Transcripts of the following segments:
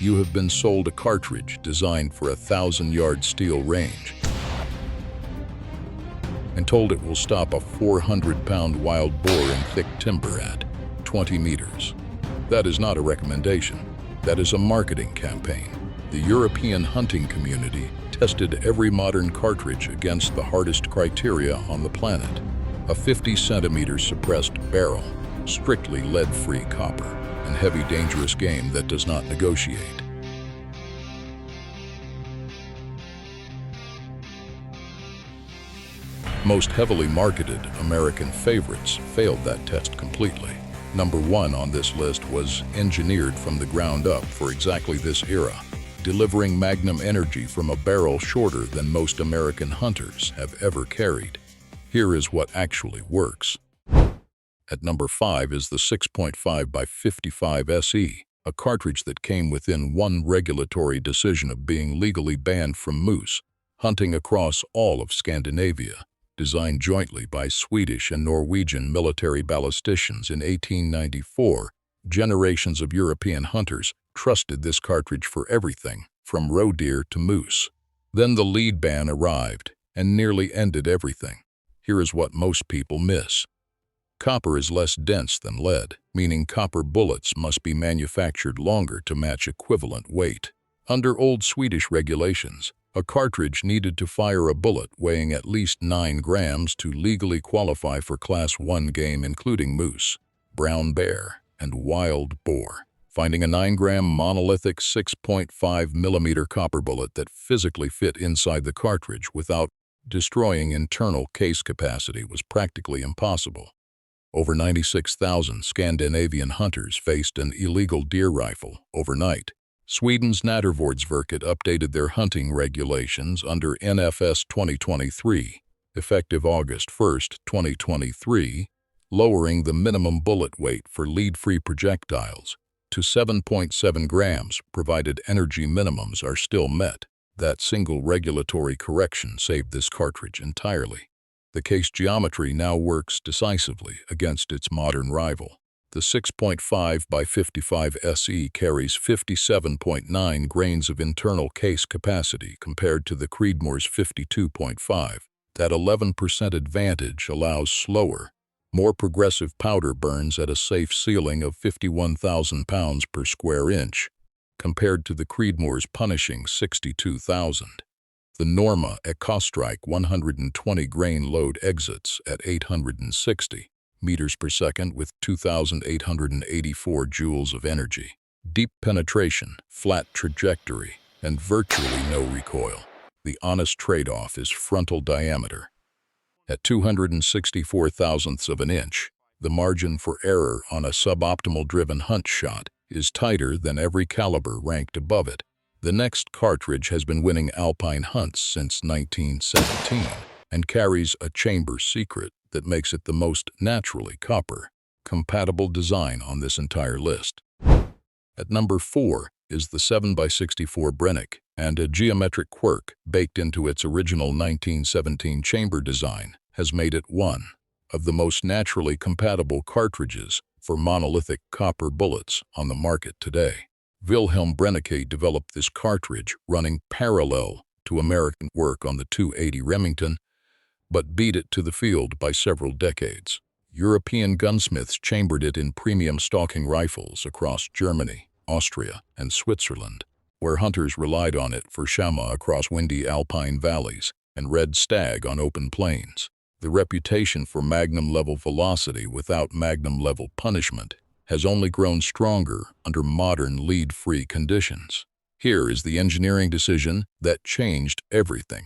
You have been sold a cartridge designed for a 1,000-yard steel range and told it will stop a 400-pound wild boar in thick timber at 20 meters. That is not a recommendation. That is a marketing campaign. The European hunting community tested every modern cartridge against the hardest criteria on the planet. A 50-centimeter suppressed barrel, strictly lead-free copper, and heavy dangerous game that does not negotiate. Most heavily marketed American favorites failed that test completely. Number 1 on this list was engineered from the ground up for exactly this era, delivering magnum energy from a barrel shorter than most American hunters have ever carried. Here is what actually works. At number 5 is the 6.5 by 55 SE, a cartridge that came within one regulatory decision of being legally banned from moose hunting across all of Scandinavia. Designed jointly by Swedish and Norwegian military ballisticians in 1894, generations of European hunters trusted this cartridge for everything, from roe deer to moose. Then the lead ban arrived and nearly ended everything. Here is what most people miss. Copper is less dense than lead, meaning copper bullets must be manufactured longer to match equivalent weight. Under old Swedish regulations, a cartridge needed to fire a bullet weighing at least 9 grams to legally qualify for Class 1 game, including moose, brown bear, and wild boar. Finding a 9-gram monolithic 6.5 millimeter copper bullet that physically fit inside the cartridge without destroying internal case capacity was practically impossible. Over 96,000 Scandinavian hunters faced an illegal deer rifle overnight. Sweden's Naturvårdsverket updated their hunting regulations under NFS 2023, effective August 1, 2023, lowering the minimum bullet weight for lead-free projectiles to 7.7 grams, provided energy minimums are still met. That single regulatory correction saved this cartridge entirely. The case geometry now works decisively against its modern rival. The 6.5 by 55 SE carries 57.9 grains of internal case capacity compared to the Creedmoor's 52.5. That 11% advantage allows slower, more progressive powder burns at a safe ceiling of 51,000 pounds per square inch, compared to the Creedmoor's punishing 62,000. The Norma Ecostrike 120 grain load exits at 860 meters per second with 2,884 joules of energy. Deep penetration, flat trajectory, and virtually no recoil. The honest trade-off is frontal diameter. At 264 thousandths of an inch, the margin for error on a suboptimal driven hunt shot is tighter than every caliber ranked above it. The next cartridge has been winning alpine hunts since 1917 and carries a chamber secret that makes it the most naturally copper-compatible design on this entire list. At number 4 is the 7x64 Brenneke, and a geometric quirk baked into its original 1917 chamber design has made it one of the most naturally compatible cartridges for monolithic copper bullets on the market today. Wilhelm Brenneke developed this cartridge running parallel to American work on the .280 Remington, but beat it to the field by several decades. European gunsmiths chambered it in premium stalking rifles across Germany, Austria, and Switzerland, where hunters relied on it for chamois across windy alpine valleys and red stag on open plains. The reputation for magnum-level velocity without magnum-level punishment has only grown stronger under modern lead-free conditions. Here is the engineering decision that changed everything.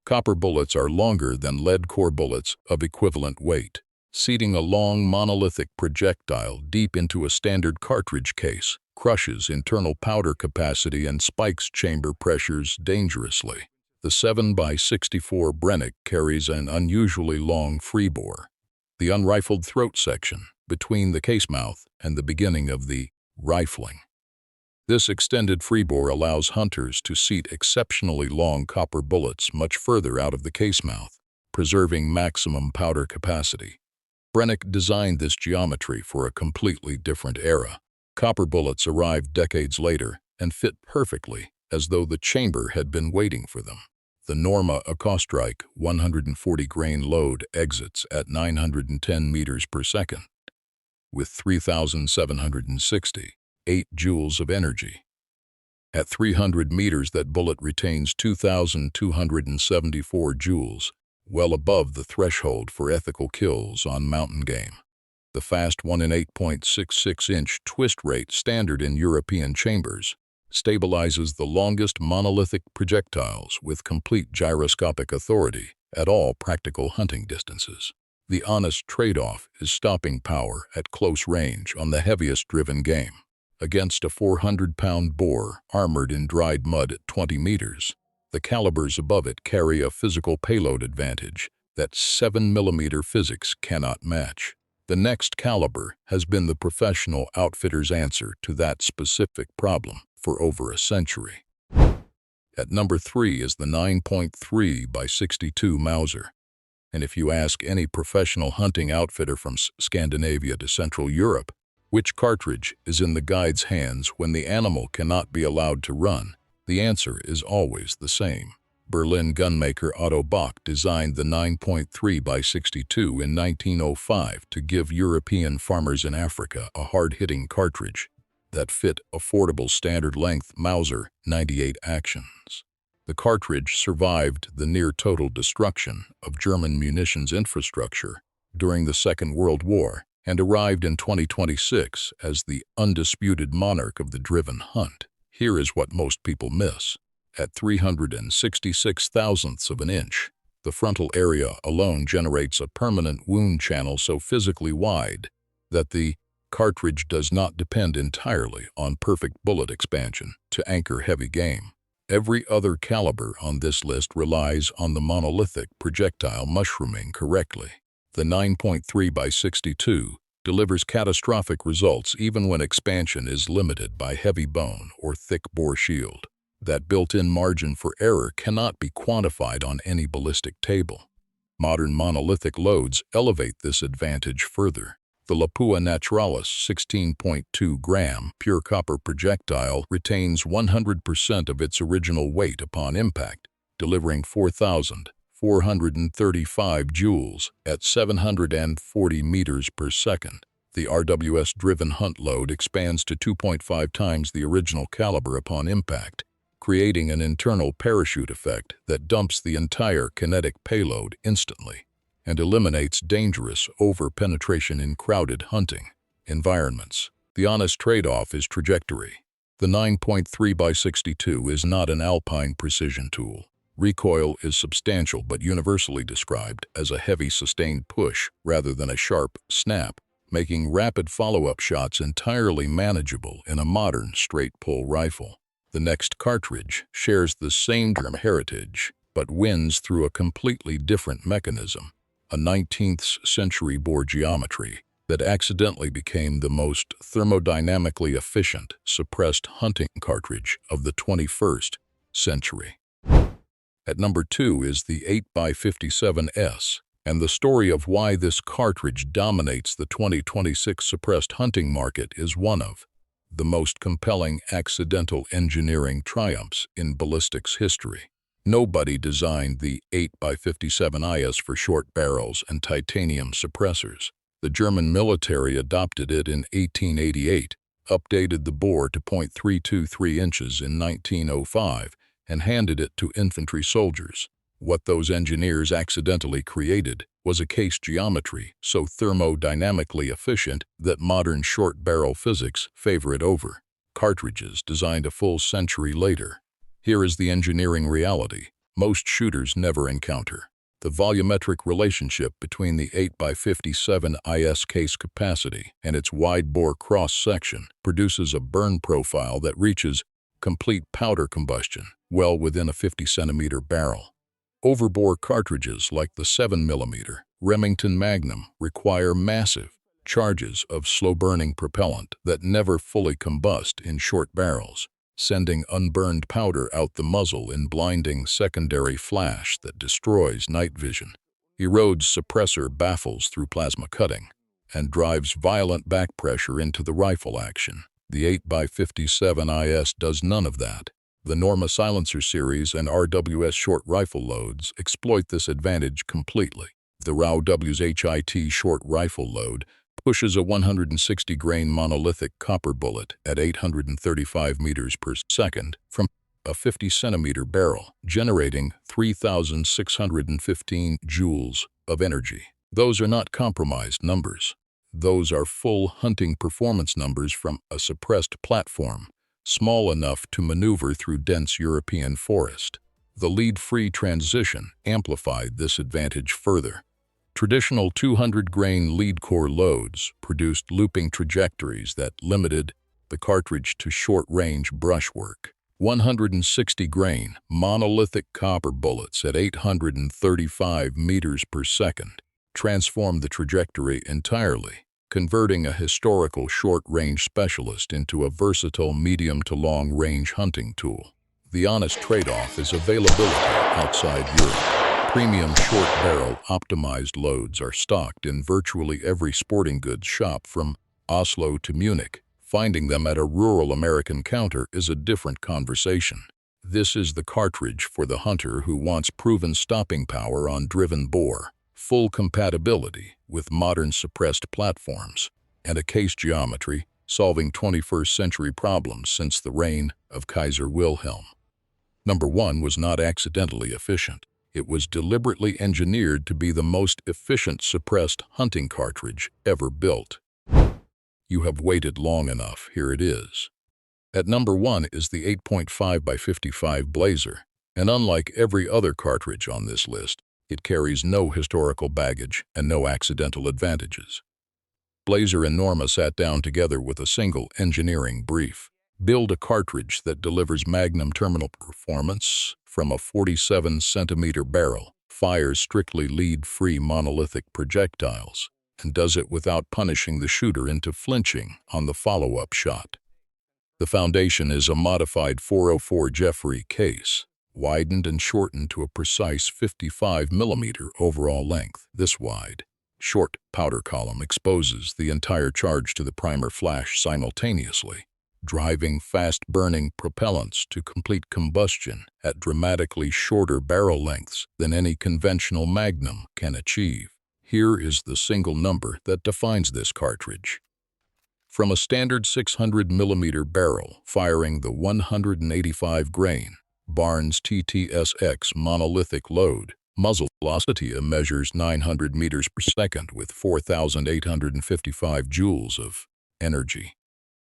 Copper bullets are longer than lead core bullets of equivalent weight. Seating a long monolithic projectile deep into a standard cartridge case crushes internal powder capacity and spikes chamber pressures dangerously. The 7x64 Brenneke carries an unusually long freebore, the unrifled throat section between the case mouth and the beginning of the rifling. This extended freebore allows hunters to seat exceptionally long copper bullets much further out of the case mouth, preserving maximum powder capacity. Brenneke designed this geometry for a completely different era. Copper bullets arrived decades later, and fit perfectly, as though the chamber had been waiting for them. The Norma Acostrike 140-grain load exits at 910 meters per second, with 3,768 joules of energy. At 300 meters, that bullet retains 2,274 joules, well above the threshold for ethical kills on mountain game. The fast 1 in 8.66-inch twist rate standard in European chambers stabilizes the longest monolithic projectiles with complete gyroscopic authority at all practical hunting distances. The honest trade-off is stopping power at close range on the heaviest driven game. Against a 400-pound boar armored in dried mud at 20 meters, the calibers above it carry a physical payload advantage that 7mm physics cannot match. The next caliber has been the professional outfitter's answer to that specific problem for over a century. At number 3 is the 9.3 by 62 Mauser. And if you ask any professional hunting outfitter from Scandinavia to Central Europe, which cartridge is in the guide's hands when the animal cannot be allowed to run, the answer is always the same. Berlin gunmaker Otto Bock designed the 9.3 by 62 in 1905 to give European farmers in Africa a hard-hitting cartridge that fit affordable standard-length Mauser 98 actions. The cartridge survived the near-total destruction of German munitions infrastructure during the Second World War and arrived in 2026 as the undisputed monarch of the driven hunt. Here is what most people miss. At 366 thousandths of an inch, the frontal area alone generates a permanent wound channel so physically wide that the cartridge does not depend entirely on perfect bullet expansion to anchor heavy game. Every other caliber on this list relies on the monolithic projectile mushrooming correctly. The 9.3 by 62 delivers catastrophic results even when expansion is limited by heavy bone or thick bore shield. That built-in margin for error cannot be quantified on any ballistic table. Modern monolithic loads elevate this advantage further. The Lapua Naturalis 16.2-gram pure copper projectile retains 100% of its original weight upon impact, delivering 4,435 joules at 740 meters per second. The RWS-driven hunt load expands to 2.5 times the original caliber upon impact, creating an internal parachute effect that dumps the entire kinetic payload instantly and eliminates dangerous over-penetration in crowded hunting environments. The honest trade-off is trajectory. The 9.3 by 62 is not an alpine precision tool. Recoil is substantial but universally described as a heavy sustained push rather than a sharp snap, making rapid follow-up shots entirely manageable in a modern straight-pull rifle. The next cartridge shares the same heritage, but wins through a completely different mechanism, a 19th century bore geometry that accidentally became the most thermodynamically efficient suppressed hunting cartridge of the 21st century. At number 2 is the 8x57S, and the story of why this cartridge dominates the 2026 suppressed hunting market is one of the most compelling accidental engineering triumphs in ballistics history. Nobody designed the 8x57IS for short barrels and titanium suppressors. The German military adopted it in 1888, updated the bore to .323 inches in 1905, and handed it to infantry soldiers. What those engineers accidentally created was a case geometry so thermodynamically efficient that modern short-barrel physics favor it over cartridges designed a full century later. Here is the engineering reality most shooters never encounter. The volumetric relationship between the 8x57IS case capacity and its wide-bore cross-section produces a burn profile that reaches complete powder combustion well within a 50-centimeter barrel. Overbore cartridges like the 7mm Remington Magnum require massive charges of slow-burning propellant that never fully combust in short barrels, sending unburned powder out the muzzle in blinding secondary flash that destroys night vision, erodes suppressor baffles through plasma cutting, and drives violent back pressure into the rifle action. The 8x57 does none of that. The Norma silencer series and RWS short rifle loads exploit this advantage completely. The RAW-W's HIT short rifle load pushes a 160-grain monolithic copper bullet at 835 meters per second from a 50-centimeter barrel, generating 3,615 joules of energy. Those are not compromised numbers. Those are full hunting performance numbers from a suppressed platform, small enough to maneuver through dense European forest. The lead-free transition amplified this advantage further. Traditional 200-grain lead-core loads produced looping trajectories that limited the cartridge to short-range brushwork. 160-grain monolithic copper bullets at 835 meters per second transformed the trajectory entirely, converting a historical short-range specialist into a versatile medium to long-range hunting tool. The honest trade-off is availability outside Europe. Premium short-barrel optimized loads are stocked in virtually every sporting goods shop from Oslo to Munich. Finding them at a rural American counter is a different conversation. This is the cartridge for the hunter who wants proven stopping power on driven bore, full compatibility with modern suppressed platforms, and a case geometry solving 21st century problems since the reign of Kaiser Wilhelm. Number 1 was not accidentally efficient. It was deliberately engineered to be the most efficient suppressed hunting cartridge ever built. You have waited long enough, here it is. At number 1 is the 8.5x55 Blaser, and unlike every other cartridge on this list, it carries no historical baggage and no accidental advantages. Blaser and Norma sat down together with a single engineering brief. Build a cartridge that delivers magnum terminal performance from a 47-centimeter barrel, fires strictly lead-free monolithic projectiles, and does it without punishing the shooter into flinching on the follow-up shot. The foundation is a modified 404 Jeffrey case, widened and shortened to a precise 55mm overall length. This wide, short powder column exposes the entire charge to the primer flash simultaneously, driving fast-burning propellants to complete combustion at dramatically shorter barrel lengths than any conventional Magnum can achieve. Here is the single number that defines this cartridge. From a standard 600mm barrel firing the 185-grain Barnes TTSX monolithic load, muzzle velocity measures 900 meters per second with 4,855 joules of energy.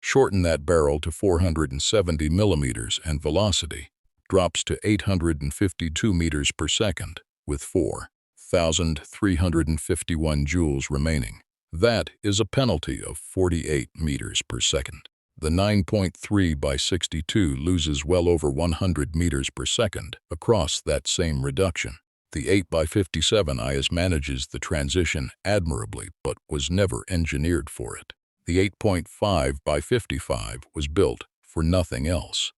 Shorten that barrel to 470 millimeters and velocity drops to 852 meters per second with 4,351 joules remaining. That is a penalty of 48 meters per second. The 9.3x62 loses well over 100 meters per second across that same reduction. The 8x57 manages the transition admirably but was never engineered for it. The 8.5x55 was built for nothing else.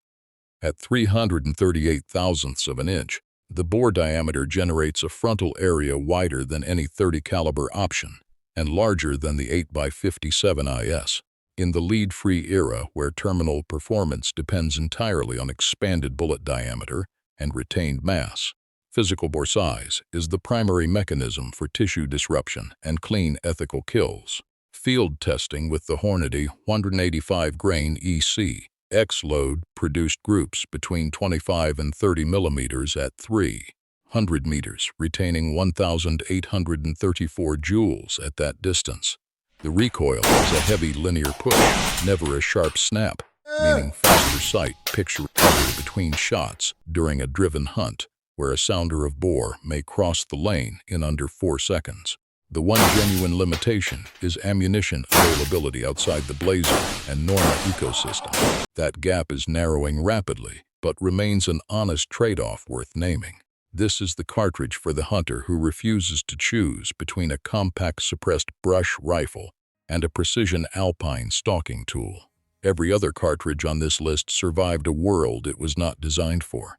At 338 thousandths of an inch, the bore diameter generates a frontal area wider than any .30 caliber option and larger than the 8x57 in the lead-free era where terminal performance depends entirely on expanded bullet diameter and retained mass. Physical bore size is the primary mechanism for tissue disruption and clean ethical kills. Field testing with the Hornady 185-grain EC X load produced groups between 25 and 30 millimeters at 300 meters, retaining 1,834 joules at that distance. The recoil is a heavy linear push, never a sharp snap, meaning faster sight picture recovery between shots during a driven hunt, where a sounder of bore may cross the lane in under 4 seconds. The one genuine limitation is ammunition availability outside the Blaser and Norma ecosystem. That gap is narrowing rapidly, but remains an honest trade-off worth naming. This is the cartridge for the hunter who refuses to choose between a compact suppressed brush rifle and a precision alpine stalking tool. Every other cartridge on this list survived a world it was not designed for.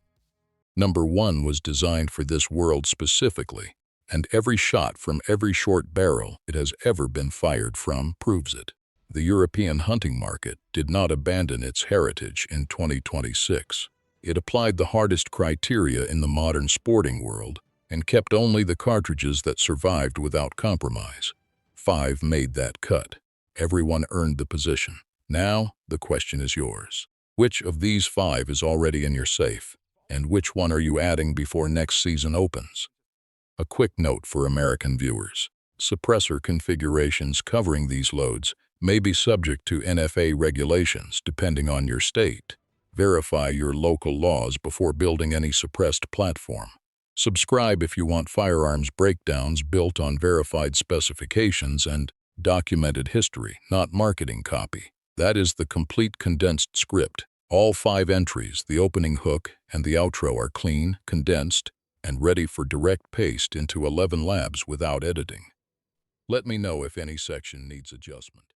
Number 1 was designed for this world specifically, and every shot from every short barrel it has ever been fired from proves it. The European hunting market did not abandon its heritage in 2026. It applied the hardest criteria in the modern sporting world and kept only the cartridges that survived without compromise. 5 made that cut. Everyone earned the position. Now, the question is yours. Which of these 5 is already in your safe, and which one are you adding before next season opens? A quick note for American viewers. Suppressor configurations covering these loads may be subject to NFA regulations depending on your state. Verify your local laws before building any suppressed platform. Subscribe if you want firearms breakdowns built on verified specifications and documented history, not marketing copy. That is the complete condensed script. All 5 entries, the opening hook and the outro, are clean, condensed, and ready for direct paste into 11 labs without editing. Let me know if any section needs adjustment.